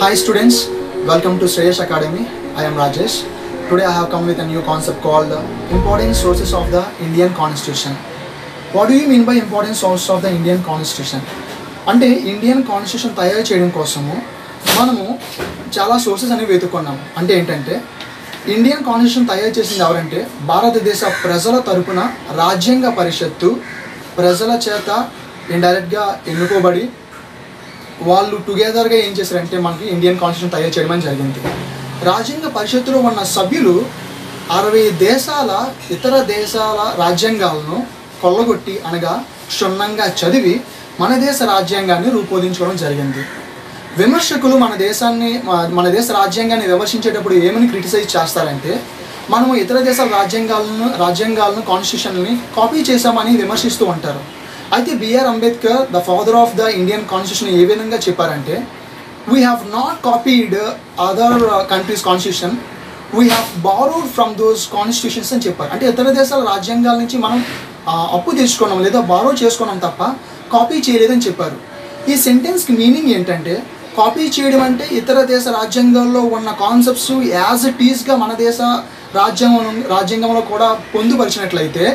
Hi students, welcome to Sreyash Academy. I am Rajesh. Today I have come with a new concept called important sources of the Indian Constitution. What do you mean by important sources of the Indian Constitution? అంటే Indian constitution తయారు చేయడం కోసము మనము చాలా sources అనేవి వెతుక్కున్నాము. అంటే ఏంటంటే Indian constitution తయారు చేసింది ఎవరంటే భారతదేశ ప్రజల తరపున రాజ్యాంగ పరిషత్తు ప్రజల చేత ఇండైరెక్ట్గా ఎన్నుకోబడి వాళ్ళు టుగెదర్గా ఏం చేశారంటే మనకి ఇండియన్ కాన్స్టిట్యూషన్ తయారు చేయడం జరిగింది. రాజ్యాంగ పరిషత్తులో ఉన్న సభ్యులు 60 దేశాల ఇతర దేశాల రాజ్యాంగాలను కొల్లగొట్టి అనగా క్షుణ్ణంగా చదివి మన దేశ రాజ్యాంగాన్ని రూపొందించుకోవడం జరిగింది. విమర్శకులు మన దేశ రాజ్యాంగాన్ని విమర్శించేటప్పుడు ఏమని క్రిటిసైజ్ చేస్తారంటే మనము ఇతర దేశాల రాజ్యాంగాలను కాన్స్టిట్యూషన్ని కాపీ చేశామని విమర్శిస్తూ ఉంటారు. అయితే B R Ambedkar the father of the Indian constitution ఏ విధంగా చెప్పారంటే we have not copied other countries constitution, we have borrowed from those constitutions అని చెప్పారు. అంటే ఇతర దేశాల రాజ్యాంగాల నుంచి మనం అప్పు తెచ్చుకున్నాం లేదా బారో చేసుకున్నాం తప్ప కాపీ చేయలేదని చెప్పారు. ఈ సెంటెన్స్కి మీనింగ్ ఏంటంటే కాపీ చేయడం అంటే ఇతర దేశ రాజ్యాంగాల్లో ఉన్న కాన్సెప్ట్స్ యాజ్ ఇట్ ఈస్గా మన దేశ రాజ్యాంగంలో కూడా పొందుపరిచినట్లయితే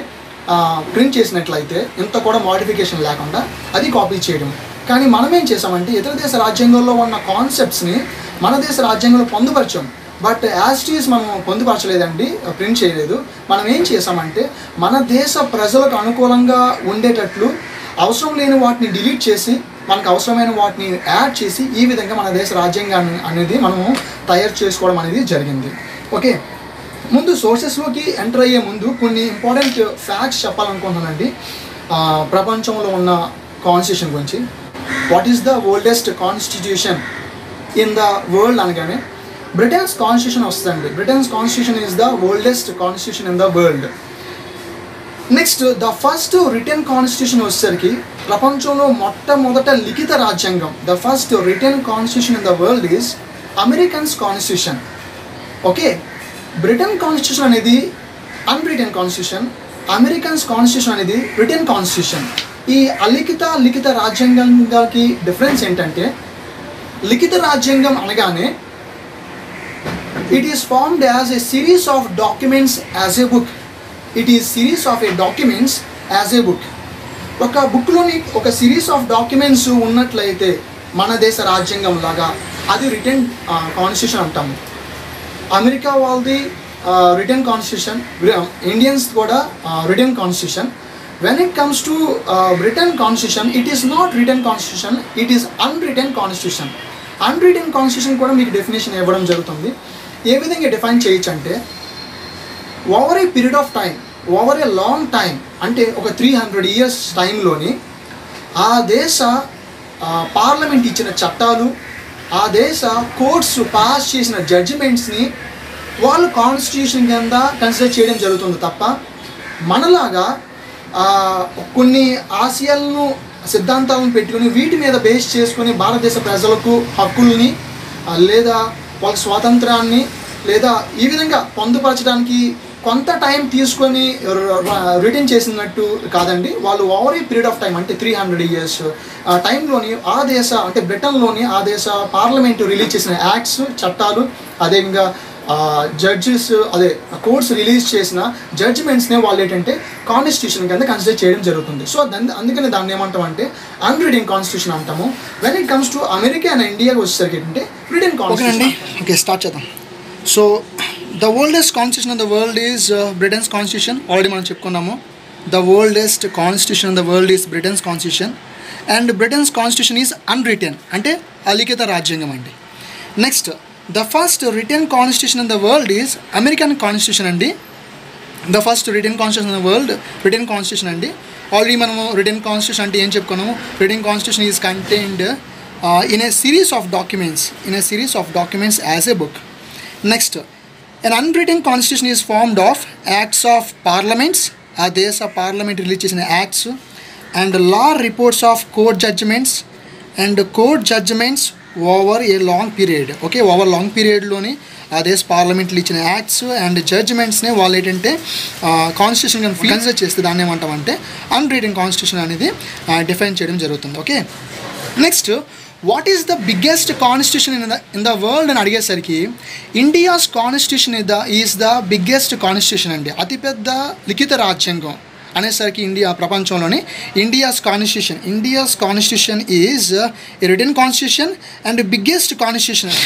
ప్రింట్ చేసినట్లయితే ఇంత కూడా మోడిఫికేషన్ లేకుండా అది కాపీ చేయడం. కానీ మనం ఏం చేసామంటే ఇతర దేశ రాజ్యాంగంలో ఉన్న కాన్సెప్ట్స్ని మన దేశ రాజ్యాంగంలో పొందుపరిచాం. బట్ యాజ్ ఇట్ ఈస్ మనం పొందుపరచలేదండి, ప్రింట్ చేయలేదు. మనం ఏం చేసామంటే మన దేశ ప్రజలకు అనుకూలంగా ఉండేటట్లు అవసరం లేని వాటిని డిలీట్ చేసి మనకు అవసరమైన వాటిని యాడ్ చేసి ఈ విధంగా మన దేశ రాజ్యాంగాన్ని అనేది మనము తయారు చేసుకోవడం అనేది జరిగింది. ఓకే, ముందు సోర్సెస్లోకి ఎంటర్ అయ్యే ముందు కొన్ని ఇంపార్టెంట్ ఫ్యాక్ట్స్ చెప్పాలనుకుంటున్నానండి ప్రపంచంలో ఉన్న కాన్స్టిట్యూషన్ గురించి. What is the oldest constitution in the world అనగానే బ్రిటన్స్ కాన్స్టిట్యూషన్ వస్తుందండి. Britain's constitution is the oldest constitution in the world. Next the first written constitution వచ్చేసరికి ప్రపంచంలో మొట్టమొదట లిఖిత రాజ్యాంగం the first written constitution in the world is Americans constitution. Okay, Britain constitution అనేది unwritten constitution, Americans constitution అనేది written constitution. ఈ లిఖిత రాజ్యాంగానికి డిఫరెన్స్ ఏంటంటే లిఖిత రాజ్యాంగం అనగానే it is formed as a series of documents as a book. It is series of A documents as a book. ఒక బుక్లోని ఒక సిరీస్ ఆఫ్ డాక్యుమెంట్స్ ఉన్నట్లయితే మన దేశ రాజ్యాంగం లాగా అది రిటన్ కాన్స్టిట్యూషన్ అంటాము. అమెరికా వాళ్ళది రిటన్ కాన్స్టిట్యూషన్, ఇండియన్స్ కూడా written constitution. When it comes to Britain constitution it is not written constitution, it is unwritten constitution. Unwritten constitution కూడా మీకు డెఫినేషన్ ఇవ్వడం జరుగుతుంది. ఏ విధంగా డిఫైన్ చేయొచ్చు అంటే over a period of time, over a long time అంటే ఒక 300 years టైంలోని ఆ దేశ పార్లమెంట్ ఇచ్చిన చట్టాలు, ఆ దేశ కోర్ట్స్ పాస్ చేసిన జడ్జిమెంట్స్ని వాళ్ళు కాన్స్టిట్యూషన్ కింద కన్సిడర్ చేయడం జరుగుతుంది తప్ప మనలాగా కొన్ని ఆశయాలను సిద్ధాంతాలను పెట్టుకుని వీటి మీద బేస్ చేసుకుని భారతదేశ ప్రజలకు హక్కుల్ని లేదా వాళ్ళ స్వాతంత్రాన్ని లేదా ఈ విధంగా పొందుపరచడానికి కొంత టైం తీసుకొని రిటర్న్ చేసినట్టు కాదండి. వాళ్ళు over a period of time అంటే 300 years టైంలోని ఆ దేశ అంటే బ్రిటన్లోని ఆ దేశ పార్లమెంటు రిలీజ్ చేసిన యాక్ట్స్ చట్టాలు అదేవిధంగా జడ్జెస్ కోర్ట్స్ రిలీజ్ చేసిన జడ్జిమెంట్స్నే వాళ్ళు ఏంటంటే కాన్స్టిట్యూషన్ కింద కన్సిడర్ చేయడం జరుగుతుంది. సో అందుకని దాన్ని ఏమంటాం అంటే అన్రిటన్ కాన్స్టిట్యూషన్ అంటాము. When it comes to America and ఇండియాకి వచ్చేసరికి ఏంటంటే రిటన్ కాన్స్టిట్యూషన్. ఓకే, స్టార్ట్ చేద్దాం. So the oldest constitution in the world is Britain's constitution. Already మనం చెప్పుకున్నాము. The oldest constitution in the world is Britain's constitution and Britain's constitution is unwritten అంటే అలిఖిత రాజ్యాంగం అండి. Next the first written constitution in the world is American constitution అండి. The first written constitution in the world written constitution అండి. Already మనము written constitution అంటే ఏం చెప్పుకున్నాము. Written constitution is contained in a series of documents as a book. Next an unwritten constitution is formed of acts of parliaments, ఆ దేశ parliament release చేసిన acts and law reports of court judgments over a long period. Okay, over long పీరియడ్లోని ఆ దేశ పార్లమెంట్లో ఇచ్చిన acts and జడ్జిమెంట్స్ని వాళ్ళు ఏంటంటే కాన్స్టిట్యూషన్ కన్సిడర్ చేస్తే దాన్ని ఏమంటామంటే అన్రిటన్ కాన్స్టిట్యూషన్ అనేది డిఫైన్ చేయడం జరుగుతుంది. Okay, next what is the biggest constitution in the world అని అడిగేసరికి India's constitution is the biggest constitution అండి. అతిపెద్ద లిఖిత రాజ్యాంగం అనేసరికి ఇండియా ప్రపంచంలోని India's constitution is written constitution and biggest constitution.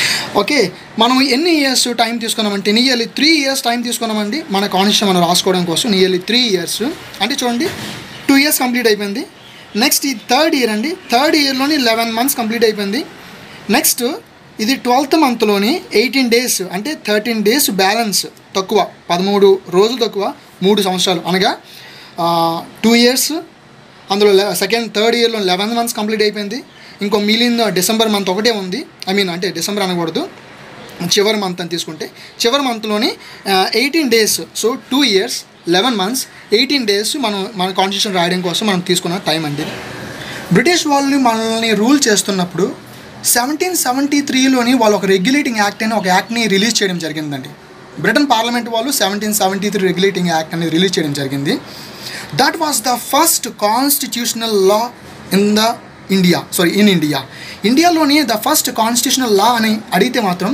Okay, మనం ఎన్ని ఇయర్స్ టైం తీసుకున్నామంటే నియర్లీ 3 years టైం తీసుకున్నామండి మన కాన్స్టిట్యూషన్ మనం రాసుకోవడం కోసం. నియర్లీ 3 years అంటే చూడండి 2 years కంప్లీట్ అయిపోయింది. నెక్స్ట్ ఈ థర్డ్ ఇయర్ అండి, థర్డ్ ఇయర్లోని 11 months కంప్లీట్ అయిపోయింది. నెక్స్ట్ ఇది 12th monthలోని 18 days అంటే 13 days బ్యాలెన్స్ తక్కువ, 13 రోజులు తక్కువ, 3 సంవత్సరాలు అనగా 2 years. అందులో థర్డ్ ఇయర్లో 11 months కంప్లీట్ అయిపోయింది. ఇంకో మిగిలిన డిసెంబర్ మంత్ ఒకటే ఉంది. అంటే డిసెంబర్ అనకూడదు, చివరి మంత్ అని తీసుకుంటే చివరి మంత్లోని 18 days. So 2 years 11 months 18 days మన కాన్స్టిట్యూషన్ రాయడం కోసం మనం తీసుకున్న టైం అండి. బ్రిటిష్ వాళ్ళు మనల్ని రూల్ చేస్తున్నప్పుడు 1773లోని వాళ్ళు ఒక రెగ్యులేటింగ్ యాక్ట్ అని ఒక యాక్ట్ని రిలీజ్ చేయడం జరిగిందండి. బ్రిటన్ పార్లమెంట్ వాళ్ళు 1773 రెగ్యులేటింగ్ యాక్ట్ అనేది రిలీజ్ చేయడం జరిగింది. That was the first constitutional law in India. ఇండియాలోని ద ఫస్ట్ కాన్స్టిట్యూషనల్ లా అని అడిగితే మాత్రం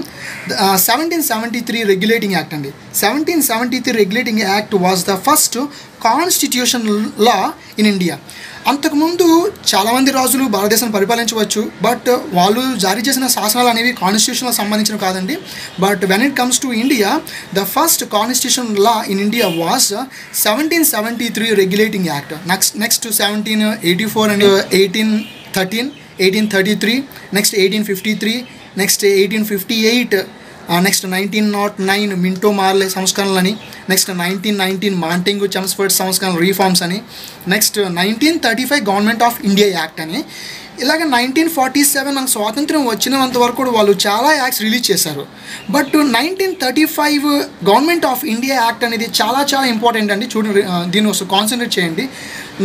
1773 రెగ్యులేటింగ్ యాక్ట్ అండి. 1773 regulating act was the first constitutional law in India. అంతకుముందు చాలామంది రాజులు భారతదేశాన్ని పరిపాలించవచ్చు, బట్ వాళ్ళు జారీ చేసిన శాసనాలు అనేవి కాన్స్టిట్యూషన్కి సంబంధించినవి కాదండి. But when it comes to India, the first constitution law in India was 1773 regulating act. Next 1784 and 1813, 1833, next 1853, next 1858, next 1909 Minto Morley సంస్కరణలని, నెక్స్ట్ 1919 మాంటెంగు చెమ్స్ఫర్డ్ సంస్కరణలు రీఫార్మ్స్ అని, next 1935 government of India act అని. ఇలాగ 1947 మనకు స్వాతంత్రం వచ్చినంత వరకు కూడా వాళ్ళు చాలా యాక్ట్స్ రిలీజ్ చేశారు. But 1935 government of India act అనేది చాలా చాలా ఇంపార్టెంట్ అండి. చూడండి, దీన్ని ఒకసారి కాన్సన్ట్రేట్ చేయండి.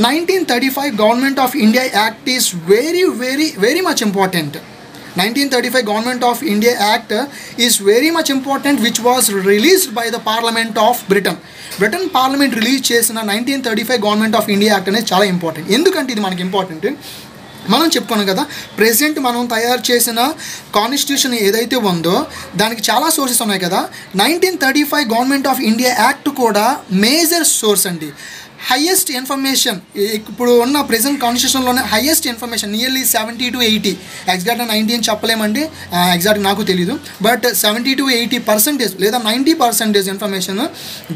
1935 government of India act is very very very much important. 1935 Government of India Act is very much important, which was released by the Parliament of Britain. Britain parliament release చేసిన 1935 Government of India Act అనేది చాలా important. ఎందుకంటే ఇది మనకి important, మనం చెప్పుకున్నాం కదా, present మనం తయారు చేసిన కాన్స్టిట్యూషన్ ఏదైతే ఉందో దానికి చాలా సోర్సెస్ ఉన్నాయి కదా. 1935 Government of India Act కూడా మేజర్ సోర్స్ అండి. హైయెస్ట్ ఇన్ఫర్మేషన్ ఇప్పుడు ఉన్న ప్రెజెంట్ కాన్స్టిట్యూషన్లోనే హైయెస్ట్ ఇన్ఫర్మేషన్ నియర్లీ 70 to 80, ఎగ్జాక్ట్గా 90 అని చెప్పలేమండి, ఎగ్జాక్ట్ నాకు తెలీదు, బట్ 70 to 80% లేదా 90% ఇన్ఫర్మేషన్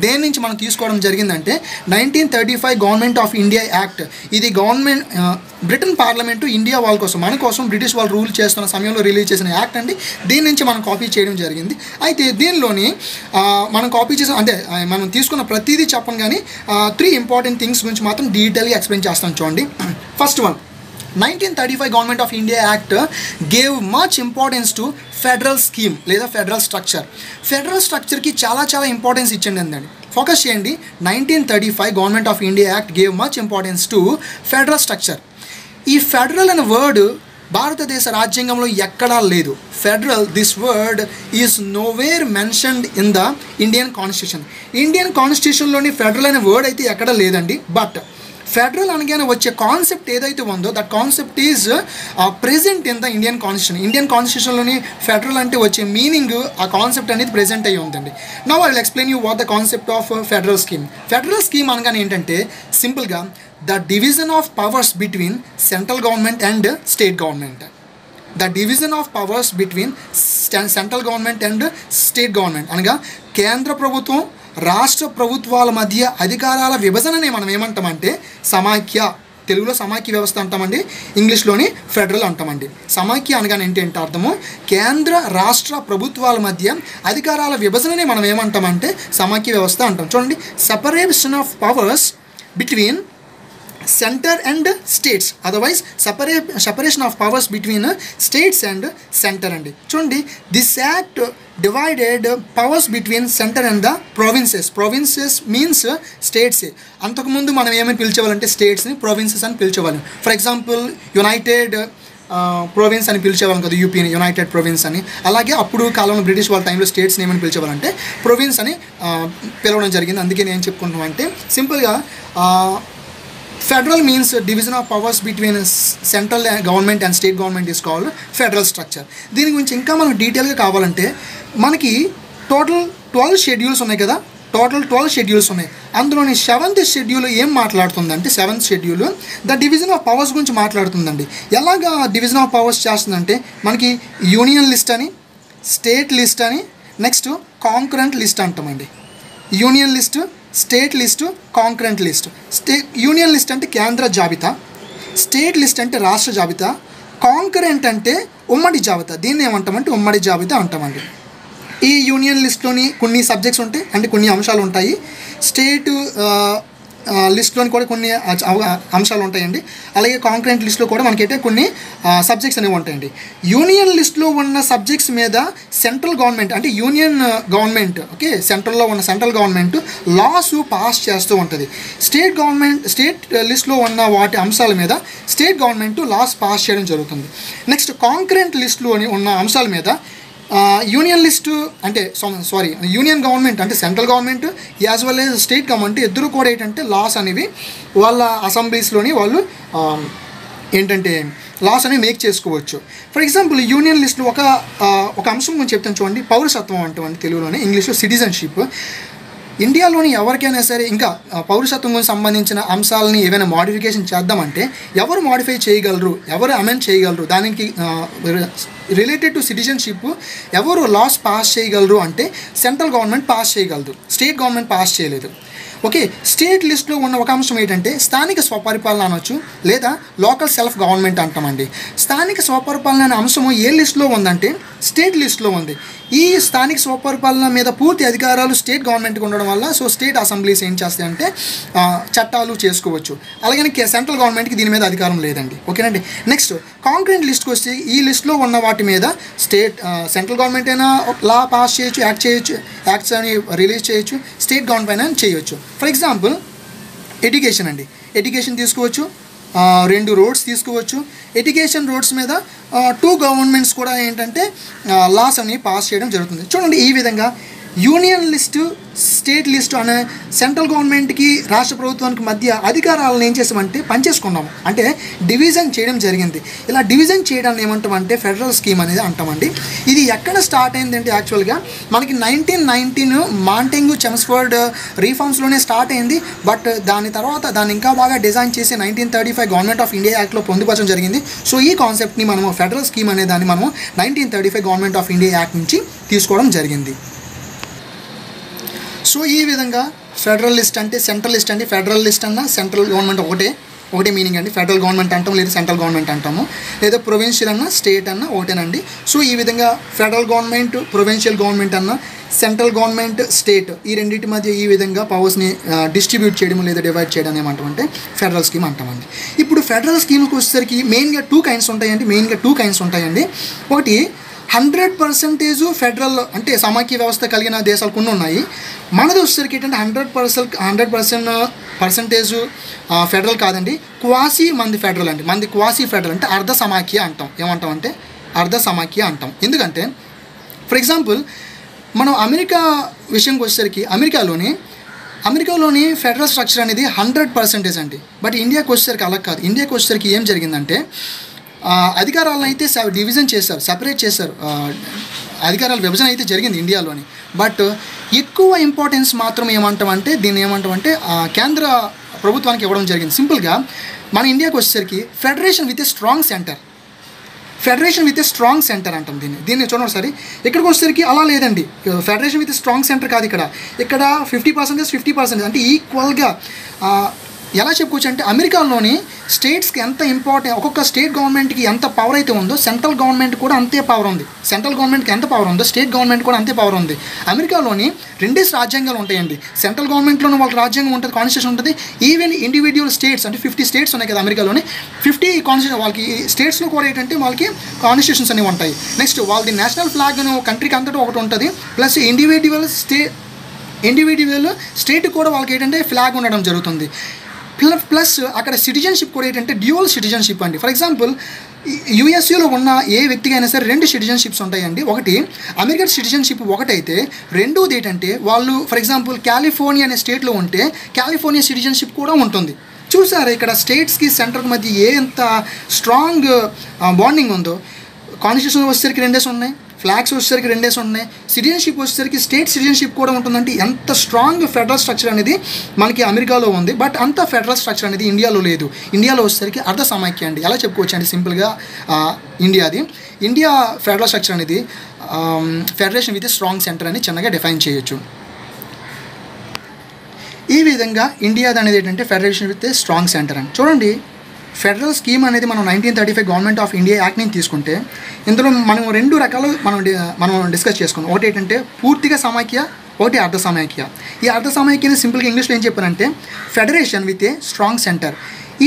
దేని నుంచి మనం తీసుకోవడం జరిగిందంటే 1935 గవర్నమెంట్ ఆఫ్ ఇండియా యాక్ట్. ఇది గవర్నమెంట్ బ్రిటన్ పార్లమెంటు ఇండియా వాళ్ళ కోసం, మన కోసం బ్రిటిష్ వాళ్ళు రూల్ చేస్తున్న సమయంలో రిలీజ్ చేసిన యాక్ట్ అండి. దీని నుంచి మనం కాపీ చేయడం జరిగింది. అయితే దీనిలోని మనం కాపీ చేసిన అంటే మనం తీసుకున్న ప్రతిదీ చెప్పను కానీ 3 ఇంపార్టెంట్ థింగ్స్ గురించి మాత్రం డీటెయిల్గా ఎక్స్ప్లెయిన్ చేస్తాను చూడండి. First one, 1935 government of India act gave much importance to federal scheme లేదా ఫెడరల్ స్ట్రక్చర్. ఫెడరల్ స్ట్రక్చర్కి చాలా చాలా ఇంపార్టెన్స్ ఇచ్చింది అండి. ఫోకస్ చేయండి. 1935 government of India act gave much importance to federal structure. ఈ ఫెడరల్ అనే వర్డ్ భారతదేశ రాజ్యాంగంలో ఎక్కడా లేదు. Federal, this word is nowhere mentioned in the Indian constitution. Indian కాన్స్టిట్యూషన్లోని ఫెడరల్ అనే వర్డ్ అయితే ఎక్కడా లేదండి. బట్ ఫెడరల్ అనగానే వచ్చే కాన్సెప్ట్ ఏదైతే ఉందో that concept is present in the Indian constitution. Indian కాన్స్టిట్యూషన్లోని ఫెడరల్ అంటే వచ్చే మీనింగ్, ఆ కాన్సెప్ట్ అనేది ప్రెజెంట్ అయ్యి ఉందండి. Now I will explain you what the concept of federal scheme. Federal scheme అనగానే ఏంటంటే సింపుల్గా the division of powers between central government and state government. The division of powers between central government and state government అనగా కేంద్ర ప్రభుత్వం రాష్ట్ర ప్రభుత్వాల మధ్య అధికారాల విభజనని మనం ఏమంటామంటే సమాఖ్య, తెలుగులో సమాఖ్య వ్యవస్థ అంటామండి, ఇంగ్లీష్లోని ఫెడరల్ అంటామండి. సమాఖ్య అనగానే ఏంటంటే అర్థము కేంద్ర రాష్ట్ర ప్రభుత్వాల మధ్య అధికారాల విభజనని మనం ఏమంటామంటే సమాఖ్య వ్యవస్థ అంటాం. చూడండి, separation of powers between centre and states, otherwise separation of powers between states and centre అండి. చూడండి, this act divided powers between centre and the provinces. Provinces means స్టేట్సే. అంతకుముందు మనం ఏమని పిలిచేవాళ్ళంటే స్టేట్స్ని ప్రొవిన్సెస్ అని పిలిచేవాళ్ళం. ఫర్ ఎగ్జాంపుల్ యునైటెడ్ ప్రొవిన్స్ అని పిలిచేవాళ్ళం కదా, యూపీని యునైటెడ్ ప్రొవిన్స్ అని. అలాగే అప్పుడు కాలంలో బ్రిటిష్ వాళ్ళ టైంలో స్టేట్స్ని ఏమని పిలిచేవాళ్ళంటే ప్రొవిన్స్ అని పిలవడం జరిగింది. అందుకే నేను చెప్పుకుంటున్నాను అంటే సింపుల్గా federal means division of powers between central government and state government is called federal structure. దీని గురించి ఇంకా మనకు డీటెయిల్గా కావాలంటే మనకి టోటల్ 12 షెడ్యూల్స్ ఉన్నాయి కదా, టోటల్ 12 షెడ్యూల్స్ ఉన్నాయి. అందులోని 7th షెడ్యూల్ ఏం మాట్లాడుతుందంటే 7th schedule the division of powers గురించి మాట్లాడుతుందండి. ఎలాగా డివిజన్ ఆఫ్ పవర్స్ చేస్తుందంటే మనకి యూనియన్ లిస్ట్ అని, స్టేట్ లిస్ట్ అని, నెక్స్ట్ కాంకరెంట్ లిస్ట్ అంటామండి. Union list, state list, concurrent list. Union list అంటే కేంద్ర జాబితా, స్టేట్ లిస్ట్ అంటే రాష్ట్ర జాబితా, కాంకరెంట్ అంటే ఉమ్మడి జాబితా. దీన్ని ఏమంటామంటే ఉమ్మడి జాబితా అంటామండి. ఈ యూనియన్ లిస్ట్లోని కొన్ని సబ్జెక్ట్స్ ఉంటాయి, అంటే కొన్ని అంశాలు ఉంటాయి. స్టేట్ లిస్ట్లోని కూడా కొన్ని అంశాలు ఉంటాయండి. అలాగే కాంకరెంట్ లిస్ట్లో కూడా మనకైతే కొన్ని సబ్జెక్ట్స్ అనేవి ఉంటాయండి. యూనియన్ లిస్ట్లో ఉన్న సబ్జెక్ట్స్ మీద సెంట్రల్ గవర్నమెంట్ అంటే యూనియన్ గవర్నమెంట్, ఓకే, సెంట్రల్లో ఉన్న సెంట్రల్ గవర్నమెంట్ లాస్ పాస్ చేస్తూ ఉంటుంది. స్టేట్ లిస్ట్లో ఉన్న వాటి అంశాల మీద స్టేట్ గవర్నమెంట్ లాస్ పాస్ చేయడం జరుగుతుంది. నెక్స్ట్ కాంకరెంట్ లిస్ట్లోని ఉన్న అంశాల మీద యూనియన్ లిస్టు అంటే యూనియన్ గవర్నమెంట్ అంటే central government as well as state government ఇద్దరు కూడా ఏంటంటే లాస్ అనేవి వాళ్ళ అసెంబ్లీస్లోని వాళ్ళు ఏంటంటే లాస్ అనేవి మేక్ చేసుకోవచ్చు. ఫర్ ఎగ్జాంపుల్ యూనియన్ లిస్టులో ఒక అంశం గురించి చెప్తాను చూడండి, పౌరసత్వం అంటామండి తెలుగులోనే, ఇంగ్లీష్లో సిటిజన్షిప్. ఇండియాలోని ఎవరికైనా సరే ఇంకా పౌరసత్వం గురించి సంబంధించిన అంశాలని ఏవైనా మోడిఫికేషన్ చేద్దామంటే ఎవరు మోడిఫై చేయగలరు, ఎవరు అమెండ్ చేయగలరు, దానికి రిలేటెడ్ టు సిటిజన్షిప్ ఎవరు లాస్ పాస్ చేయగలరు అంటే సెంట్రల్ గవర్నమెంట్ పాస్ చేయగలదు, స్టేట్ గవర్నమెంట్ పాస్ చేయలేదు. ఓకే, స్టేట్ లిస్ట్లో ఉన్న ఒక అంశం ఏంటంటే స్థానిక స్వపరిపాలన అనొచ్చు, లేదా లోకల్ సెల్ఫ్ గవర్నమెంట్ అంటామండి. స్థానిక స్వపరిపాలన అనే అంశము ఏ లిస్ట్లో ఉందంటే స్టేట్ లిస్ట్లో ఉంది. ఈ స్థానిక స్వపరిపాలన మీద పూర్తి అధికారాలు స్టేట్ గవర్నమెంట్కి ఉండడం వల్ల స్టేట్ అసెంబ్లీస్ ఏం చేస్తాయంటే చట్టాలు చేసుకోవచ్చు. అలాగే సెంట్రల్ గవర్నమెంట్కి దీని మీద అధికారం లేదండి. ఓకేనండి. నెక్స్ట్ కాంకరెంట్ లిస్ట్కి వస్తే ఈ లిస్ట్లో ఉన్న వాటి మీద సెంట్రల్ గవర్నమెంట్ అయినా లా పాస్ చేయొచ్చు, యాక్ట్స్ అని రిలీజ్ చేయొచ్చు, స్టేట్ గవర్నమెంట్ అయినా చేయొచ్చు. ఫర్ ఎగ్జాంపుల్ ఎడ్యుకేషన్ అండి, ఎడ్యుకేషన్ తీసుకోవచ్చు, 2 రోడ్స్ తీసుకోవచ్చు. ఎడ్యుకేషన్ రోడ్స్ మీద 2 గవర్నమెంట్స్ కూడా ఏంటంటే లాస్ అని పాస్ చేయడం జరుగుతుంది. చూడండి, ఈ విధంగా యూనియన్ లిస్టు, స్టేట్ లిస్టు అనే సెంట్రల్ గవర్నమెంట్కి రాష్ట్ర ప్రభుత్వానికి మధ్య అధికారాలను ఏం చేసామంటే పనిచేసుకున్నాము, అంటే డివిజన్ చేయడం జరిగింది. ఇలా డివిజన్ చేయడాన్ని ఏమంటామంటే ఫెడరల్ స్కీమ్ అనేది అంటామండి. ఇది ఎక్కడ స్టార్ట్ అయిందంటే యాక్చువల్గా మనకి 1919 మాంటెంగు చెమ్స్ఫోర్డ్ రీఫార్మ్స్లోనే స్టార్ట్ అయింది. బట్ దాని తర్వాత దాన్ని ఇంకా బాగా డిజైన్ చేసి 1935 గవర్నమెంట్ ఆఫ్ ఇండియా యాక్ట్లో పొందుపరచడం జరిగింది. సో ఈ కాన్సెప్ట్ని మనము ఫెడరల్ స్కీమ్ అనే దాన్ని మనము 1935 గవర్నమెంట్ ఆఫ్ ఇండియా యాక్ట్ నుంచి తీసుకోవడం జరిగింది. సో ఈ విధంగా ఫెడరల్ లిస్ట్ అంటే సెంట్రల్ లిస్ట్ అంటే ఫెడరల్ లిస్ట్ అన్న సెంట్రల్ గవర్నమెంట్ ఒకటే మీనింగ్ అండి. ఫెడరల్ గవర్నమెంట్ అంటాం, లేదా సెంట్రల్ గవర్నమెంట్ అంటాము, లేదా ప్రొవిన్షియల్ అన్న స్టేట్ అన్న ఒకటేనండి. సో ఈ విధంగా ఫెడరల్ గవర్నమెంట్, ప్రొవిన్షియల్ గవర్నమెంట్ అన్న, సెంట్రల్ గవర్నమెంట్, స్టేట్ ఈ రెండింటి మధ్య ఈ విధంగా పవర్స్ని డిస్ట్రిబ్యూట్ చేయడం లేదా డివైడ్ చేయడం ఏమంటామంటే ఫెడరల్ స్కీమ్ అంటామండి. ఇప్పుడు ఫెడరల్ స్కీమ్కి వచ్చేసరికి మెయిన్గా 2 కైండ్స్ ఉంటాయండి. ఒకటి 100% ఫెడరల్ అంటే సమాఖ్య వ్యవస్థ కలిగిన దేశాలు కొన్ని ఉన్నాయి. మనది వచ్చేసరికి ఏంటంటే 100% ఫెడరల్ కాదండి, క్వాసీ మంది ఫెడరల్ అండి. మంది క్వాసీ ఫెడరల్ అంటే అర్ధ సమాఖ్య అంటాం. ఏమంటామంటే అర్ధ సమాఖ్య అంటాం. ఎందుకంటే ఫర్ ఎగ్జాంపుల్ మనం అమెరికా విషయంకి వచ్చేసరికి అమెరికాలోని ఫెడరల్ స్ట్రక్చర్ అనేది 100% అండి. బట్ ఇండియాకి వచ్చేసరికి అలా కాదు. ఇండియాకి వచ్చేసరికి ఏం జరిగిందంటే అధికారాలను అయితే డివిజన్ చేశారు, సెపరేట్ చేశారు, అధికారాల విభజన అయితే జరిగింది ఇండియాలోని. బట్ ఎక్కువ ఇంపార్టెన్స్ మాత్రం దీన్ని ఏమంటామంటే కేంద్ర ప్రభుత్వానికి ఇవ్వడం జరిగింది. సింపుల్గా మన ఇండియాకి వచ్చేసరికి federation with a strong centre అంటాం దీన్ని చూడండి ఒకసారి. ఇక్కడికి వచ్చేసరికి అలా లేదండి, ఫెడరేషన్ విత్ స్ట్రాంగ్ సెంటర్ కాదు. ఇక్కడ 50% అంటే ఈక్వల్గా ఎలా చెప్పుకోవచ్చు అంటే అమెరికాలోని స్టేట్స్కి ఎంత ఇంపార్టెంట్, ఒక్కొక్క స్టేట్ గవర్నమెంట్కి ఎంత పవర్ అయితే ఉందో సెంట్రల్ గవర్నమెంట్ కూడా అంతే పవర్ ఉంది. సెంట్రల్ గవర్నమెంట్కి ఎంత పవర్ ఉందో స్టేట్ గవర్నమెంట్ కూడా అంతే పవర్ ఉంది. అమెరికాలోని 2 రాజ్యాంగాలు ఉంటాయండి. సెంట్రల్ గవర్నమెంట్లోనే వాళ్ళకి రాజ్యాంగం ఉంటుంది, కాన్స్టిట్యూషన్ ఉంటుంది. ఈవెన్ ఇండివిజువల్ స్టేట్స్ అంటే 50 స్టేట్స్ ఉన్నాయి కదా అమెరికాలోని, 50 కాన్స్టిట్యూషన్ వాళ్ళకి స్టేట్స్లో కూడా ఏంటంటే వాళ్ళకి కాన్స్టిట్యూషన్స్ అనేవి ఉంటాయి. నెక్స్ట్ వాళ్ళది నేషనల్ ఫ్లాగ్ అని కంట్రీకి అంతటా ఒకటి ఉంటుంది. ప్లస్ ఇండివిజువల్ స్టేట్ కూడా వాళ్ళకి ఏంటంటే ఫ్లాగ్ ఉండడం జరుగుతుంది. ప్లస్ అక్కడ సిటిజన్షిప్ కూడా ఏంటంటే డ్యూయల్ సిటిజన్షిప్ అండి. ఫర్ ఎగ్జాంపుల్ యూఎస్ఏలో ఉన్న ఏ వ్యక్తికి అయినా సరే 2 సిటిజన్షిప్స్ ఉంటాయండి. ఒకటి అమెరికన్ సిటిజన్షిప్ ఒకటైతే, రెండోది ఏంటంటే వాళ్ళు ఫర్ ఎగ్జాంపుల్ కాలిఫోర్నియా అనే స్టేట్లో ఉంటే కాలిఫోర్నియా సిటిజన్షిప్ కూడా ఉంటుంది. చూసారా ఇక్కడ స్టేట్స్కి సెంట్రల్కి మధ్య ఎంత స్ట్రాంగ్ బాండింగ్ ఉందో. కాన్స్టిట్యూషన్ వచ్చేసరికి 2 ఉన్నాయి, ఫ్లాగ్స్ వచ్చేసరికి 2 ఉన్నాయి, సిటిజన్షిప్ వచ్చేసరికి స్టేట్ సిటిజన్షిప్ కూడా ఉంటుందంటే ఎంత స్ట్రాంగ్ ఫెడరల్ స్ట్రక్చర్ అనేది మనకి అమెరికాలో ఉంది. బట్ అంత ఫెడరల్ స్ట్రక్చర్ అనేది ఇండియాలో లేదు. ఇండియాలో వచ్చేసరికి అర్ధ సమైక్య అండి. ఎలా చెప్పుకోవచ్చు అండి సింపుల్గా ఇండియా ఫెడరల్ స్ట్రక్చర్ అనేది ఫెడరేషన్ విత్ స్ట్రాంగ్ సెంటర్ అని చిన్నగా డిఫైన్ చేయొచ్చు. ఈ విధంగా ఇండియాది అనేది ఏంటంటే ఫెడరేషన్ విత్ స్ట్రాంగ్ సెంటర్ అని. చూడండి ఫెడరల్ స్కీమ్ అనేది మనం 1935 గవర్నమెంట్ ఆఫ్ ఇండియా యాక్ట్ నుంచి తీసుకుంటే ఇందులో మనం 2 రకాలు మనం డిస్కస్ చేసుకున్నాం. ఒకటి ఏంటంటే పూర్తిగా సమైక్య, ఒకటి అర్ధ సమైక్య. ఈ అర్ధ సమైక్యని సింపుల్గా ఇంగ్లీష్లో ఏం చెప్పారంటే federation with a strong centre.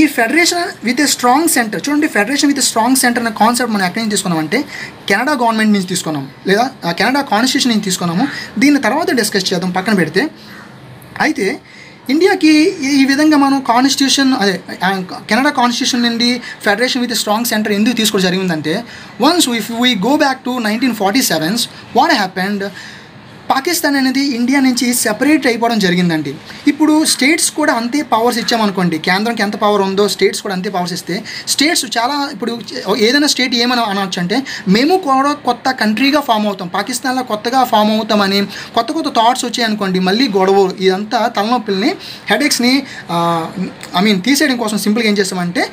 ఈ federation with a strong centre చూడండి, ఫెడరేషన్ విత్ స్ట్రాంగ్ సెంటర్ అనే కాన్సెప్ట్ మనం ఎక్కడి నుంచి తీసుకున్నామంటే కెనడా గవర్నమెంట్ నుంచి తీసుకున్నాం, లేదా కెనడా కాన్స్టిట్యూషన్ నుంచి తీసుకున్నాము. దీన్ని తర్వాత డిస్కస్ చేద్దాం పక్కన పెడితే. అయితే ఇండియాకి ఈ విధంగా మనం కెనడా కాన్స్టిట్యూషన్ నుండి ఫెడరేషన్ విత్ స్ట్రాంగ్ సెంటర్ ఎందుకు తీసుకోవడం జరిగిందంటే, once if we go back to 1947 what happened, Pakistan అనేది ఇండియా నుంచి సెపరేట్ అయిపోవడం జరిగిందండి. ఇప్పుడు స్టేట్స్ కూడా అంతే పవర్స్ ఇచ్చామనుకోండి, కేంద్రంకి ఎంత పవర్ ఉందో స్టేట్స్ కూడా అంతే పవర్స్ ఇస్తే స్టేట్స్ చాలా ఇప్పుడు ఏదైనా స్టేట్ ఏమని అనవచ్చు అంటే మేము కూడా కొత్త కంట్రీగా ఫామ్ అవుతాం, పాకిస్తాన్లో కొత్తగా ఫామ్ అవుతామని కొత్త థాట్స్ వచ్చాయనుకోండి, మళ్ళీ గొడవలు ఇదంతా తలనొప్పుల్ని హెడేక్స్ని తీసేయడం కోసం సింపుల్గా ఏం చేస్తామంటే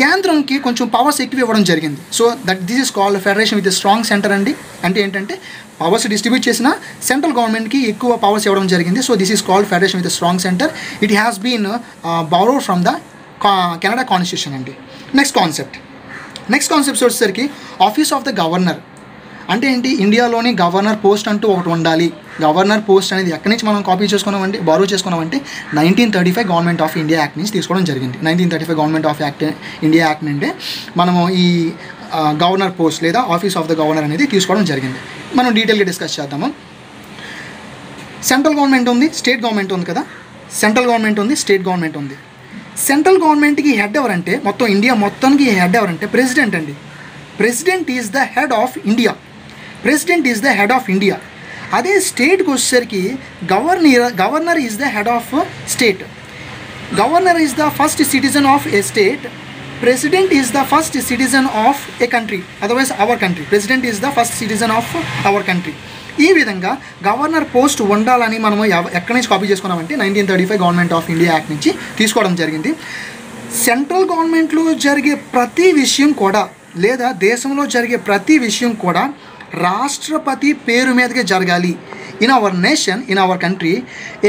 కేంద్రంకి కొంచెం పవర్స్ ఎక్కువ ఇవ్వడం జరిగింది. So this is called federation with strong centre అండి. అంటే ఏంటంటే పవర్స్ డిస్ట్రిబ్యూట్ చేసిన సెంట్రల్ గవర్నమెంట్కి ఎక్కువ పవర్స్ ఇవ్వడం జరిగింది. So this is called federation with strong centre. It has been borrowed from the Canada constitution అండి. నెక్స్ట్ కాన్సెప్ట్ వచ్చేసరికి ఆఫీస్ ఆఫ్ ద గవర్నర్. అంటే ఏంటి, ఇండియాలోని గవర్నర్ పోస్ట్ అంటూ ఒకటి ఉండాలి. గవర్నర్ పోస్ట్ అనేది ఎక్కడి నుంచి మనం కాపీ చేసుకున్నామంటే బారో చేసుకున్నామంటే 1935 గవర్నమెంట్ ఆఫ్ ఇండియా యాక్ట్ నుంచి తీసుకోవడం జరిగింది. 1935 గవర్నమెంట్ ఆఫ్ ఇండియా యాక్ట్ నుండి మనము ఈ గవర్నర్ పోస్ట్ లేదా ఆఫీస్ ఆఫ్ ద గవర్నర్ అనేది తీసుకోవడం జరిగింది. మనం డీటెయిల్గా డిస్కస్ చేద్దాము. సెంట్రల్ గవర్నమెంట్ ఉంది, స్టేట్ గవర్నమెంట్ ఉంది కదా. సెంట్రల్ గవర్నమెంట్ ఉంది, స్టేట్ గవర్నమెంట్ ఉంది. సెంట్రల్ గవర్నమెంట్కి హెడ్ ఎవరంటే, మొత్తం ఇండియా మొత్తానికి హెడ్ ఎవరంటే ప్రెసిడెంట్ అండి. President is the head of India. అదే స్టేట్కి వచ్చేసరికి governor is the head of state. Governor is the first citizen of A state. President is the first citizen of a country, otherwise our country. President is the first citizen of our country. ఈ విధంగా governor post ఉండాలని మనము ఎక్కడి నుంచి copy చేసుకున్నామంటే 1935 government of India act నుంచి తీసుకోవడం జరిగింది. సెంట్రల్ గవర్నమెంట్లో జరిగే ప్రతి విషయం కూడా లేదా దేశంలో జరిగే ప్రతి విషయం కూడా రాష్ట్రపతి పేరు మీదకే జరగాలి. In our nation, in our country,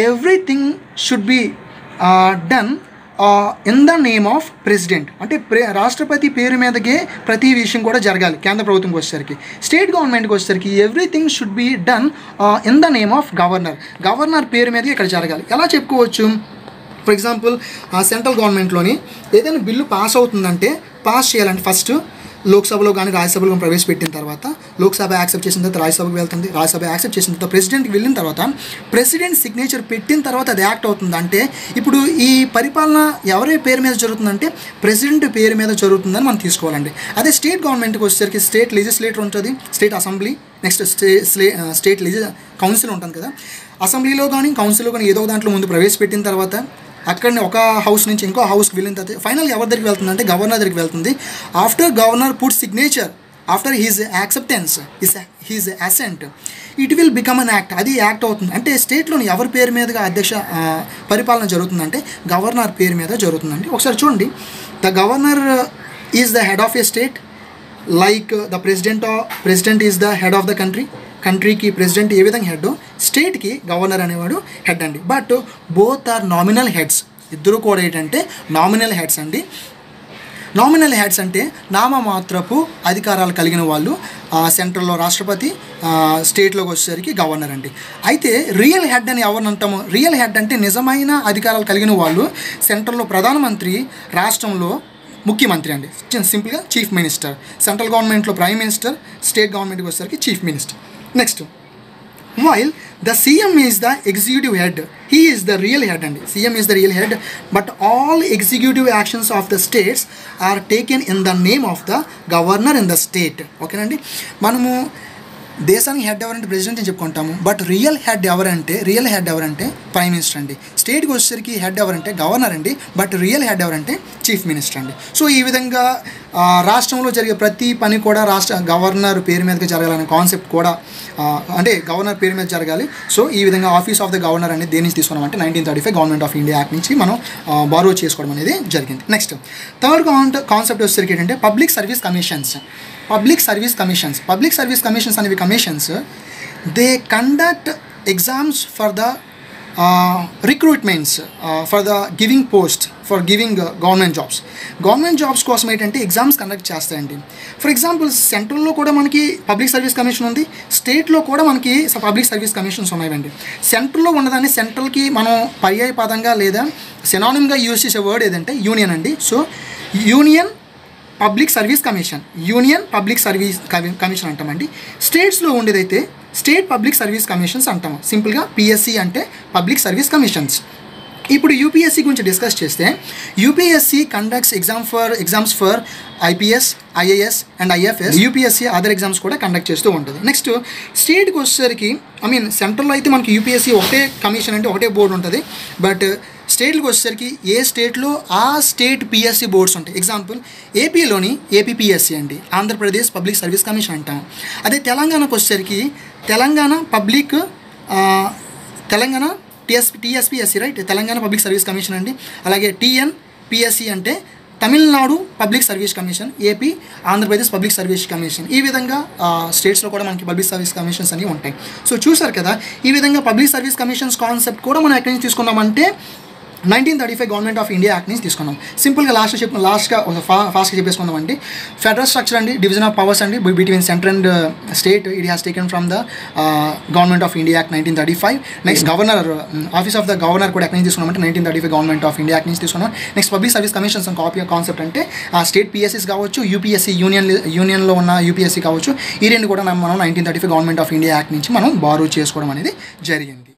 everything should be done in the name of president. అంటే రాష్ట్రపతి పేరు మీదకే ప్రతి విషయం కూడా జరగాలి. కేంద్ర ప్రభుత్వంకి వచ్చేసరికి, స్టేట్ గవర్నమెంట్కి వచ్చేసరికి everything should be done in the name of governor పేరు మీదకి ఇక్కడ జరగాలి. ఎలా చెప్పుకోవచ్చు, ఫర్ ఎగ్జాంపుల్ సెంట్రల్ గవర్నమెంట్లోని ఏదైనా బిల్లు పాస్ అవుతుందంటే పాస్ చేయాలంటే ఫస్ట్ లోక్సభలో కానీ రాజ్యసభలో కానీ ప్రవేశపెట్టిన తర్వాత లోక్సభ యాక్సెప్ట్ చేసిన తర్వాత రాజ్యసభకు వెళ్తుంది. రాజ్యసభ యాక్సెప్ట్ చేసిన తర్వాత ప్రెసిడెంట్కి వెళ్ళిన తర్వాత ప్రెసిడెంట్ సిగ్నేచర్ పెట్టిన తర్వాత అది యాక్ట్ అవుతుంది. అంటే ఇప్పుడు ఈ పరిపాలన ఎవరి పేరు మీద జరుగుతుందంటే ప్రెసిడెంట్ పేరు మీద జరుగుతుందని మనం తీసుకోవాలండి. అదే స్టేట్ గవర్నమెంట్కి వచ్చేసరికి స్టేట్ లెజిస్లేటర్ ఉంటుంది, state assembly, next state council ఉంటుంది కదా. అసెంబ్లీలో కానీ కౌన్సిల్లో కానీ ఏదో దాంట్లో ముందు ప్రవేశపెట్టిన తర్వాత అక్కడనే ఒక హౌస్ నుంచి ఇంకో హౌస్కి వెళ్ళిన తర్వాత ఫైనల్ ఎవరి దగ్గరికి వెళ్తుందంటే గవర్నర్ దగ్గరికి వెళ్తుంది. After governor put signature, after his acceptance, his assent, it will become an act. అది యాక్ట్ అవుతుంది. అంటే స్టేట్లోని ఎవరి పేరు మీదుగా పరిపాలన జరుగుతుందంటే గవర్నర్ పేరు మీద జరుగుతుందండి. ఒకసారి చూడండి, the governor is the head of a state, like the president is the head of the కంట్రీకి ప్రెసిడెంట్ ఏ విధంగా హెడ్, స్టేట్కి గవర్నర్ అనేవాడు హెడ్ అండి. But both are nominal heads. ఇద్దరు కూడా ఏంటంటే నామినల్ హెడ్స్ అండి. నామినల్ హెడ్స్ అంటే నామమాత్రపు అధికారాలు కలిగిన వాళ్ళు. సెంట్రల్లో రాష్ట్రపతి, స్టేట్లోకి వచ్చేసరికి గవర్నర్ అండి. అయితే రియల్ హెడ్ అని ఎవరిని అంటాము? రియల్ హెడ్ అంటే నిజమైన అధికారాలు కలిగిన వాళ్ళు. సెంట్రల్లో ప్రధానమంత్రి, రాష్ట్రంలో ముఖ్యమంత్రి అండి. సింపుల్గా చీఫ్ మినిస్టర్. సెంట్రల్ గవర్నమెంట్లో ప్రైమ్ మినిస్టర్, స్టేట్ గవర్నమెంట్కి వచ్చేసరికి chief minister. Next, while the CM is the executive head, he is the real head and CM is the real head, but all executive actions of the states are taken in the name of the governor in the state. ఓకేనండి, మనము దేశానికి head ఎవరంటే president అని చెప్పుకుంటాము, but real head ఎవరంటే prime minister అండి. స్టేట్కి వచ్చేసరికి హెడ్ ఎవరంటే గవర్నర్ అండి, బట్ రియల్ హెడ్ ఎవరంటే చీఫ్ మినిస్టర్ అండి. సో ఈ విధంగా రాష్ట్రంలో జరిగే ప్రతి పని కూడా గవర్నర్ పేరు మీదకి జరగాలనే కాన్సెప్ట్ కూడా అంటే గవర్నర్ పేరు మీద జరగాలి. సో ఈ విధంగా ఆఫీస్ ఆఫ్ ద గవర్నర్ అనేది దేని నుంచి తీసుకున్నామంటే 1935 గవర్నమెంట్ ఆఫ్ ఇండియా యాక్ట్ నుంచి మనం బారో చేసుకోవడం అనేది జరిగింది. నెక్స్ట్ థర్డ్ కాన్సెప్ట్ వచ్చేసరికి ఏంటంటే పబ్లిక్ సర్వీస్ కమిషన్స్ అనేవి commissions they conduct exams for the recruitments for the giving post for giving government jobs కోసం ఏంటంటే ఎగ్జామ్స్ కండక్ట్ చేస్తాయండి. ఫర్ ఎగ్జాంపుల్ సెంట్రల్లో కూడా మనకి పబ్లిక్ సర్వీస్ కమిషన్ ఉంది, స్టేట్లో కూడా మనకి పబ్లిక్ సర్వీస్ కమిషన్స్ ఉన్నాయండి. సెంట్రల్లో ఉన్నదాన్ని సెంట్రల్కి మనం పర్యాయపదంగా లేదా సినానిమ్గా యూజ్ చేసే వర్డ్ ఏదంటే యూనియన్ అండి. So union public service commission అంటామండి. స్టేట్స్లో ఉండేదైతే స్టేట్ పబ్లిక్ సర్వీస్ కమిషన్స్ అంటాము. సింపుల్గా పిఎస్సి అంటే పబ్లిక్ సర్వీస్ కమిషన్స్. ఇప్పుడు యూపీఎస్సీ గురించి డిస్కస్ చేస్తే UPSC conducts exams for IPS, IAS and IFS. UPSC other exams కూడా కండక్ట్ చేస్తూ ఉంటుంది. నెక్స్ట్ స్టేట్కి వచ్చేసరికి సెంట్రల్లో అయితే మనకి యూపీఎస్సీ ఒకటే కమిషన్ అంటే ఒకటే బోర్డు ఉంటుంది, బట్ స్టేట్లకు వచ్చేసరికి ఏ స్టేట్లో ఆ స్టేట్ పిఎస్సి బోర్డ్స్ ఉంటాయి. ఎగ్జాంపుల్ ఏపీలోని ఏపీపీఎస్సి అండి, ఆంధ్రప్రదేశ్ పబ్లిక్ సర్వీస్ కమిషన్ అంటాం. అదే తెలంగాణకు వచ్చేసరికి Telangana TSPSC right, Telangana public service commission అండి. అలాగే టీఎన్పిఎస్సి అంటే Tamil Nadu public service commission, AP Andhra Pradesh public service commission. ఈ విధంగా స్టేట్స్లో కూడా మనకి పబ్లిక్ సర్వీస్ కమిషన్స్ అన్నీ ఉంటాయి. సో చూసారు కదా, ఈ విధంగా పబ్లిక్ సర్వీస్ కమిషన్స్ కాన్సెప్ట్ కూడా మనం ఎక్కడి నుంచి తీసుకున్నామంటే 1935 గవర్నమెంట్ ఆఫ్ ఇండియా యాక్ట్ నుంచి తీసుకున్నాం. సింపుల్గా లాస్ట్గా ఫాస్ట్గా చెప్పేసుకుందామండి. ఫెడరల్ స్ట్రక్చర్ అండి, డివిజన్ ఆఫ్ పవర్స్ అండి between centre and state. It has taken from the government of India act 1935. Next governor office of the governor కూడా ఎక్కడి నుంచి తీసుకున్నామంటే 1935 గవర్నమెంట్ ఆఫ్ ఇండియా యాక్ట్ నుంచి తీసుకున్నాం. Next public service commissions concept అంటే state పిఎస్సీస్ కావచ్చు, యూపీఎస్సీ యూనియన్లో ఉన్న యూపీఎస్సీ కావచ్చు, ఈ రెండు కూడా మనం 1935 గవర్నమెంట్ ఆఫ్ ఇండియా యాక్ట్ నుంచి మనం బారో చేసుకోవడం అనేది జరిగింది.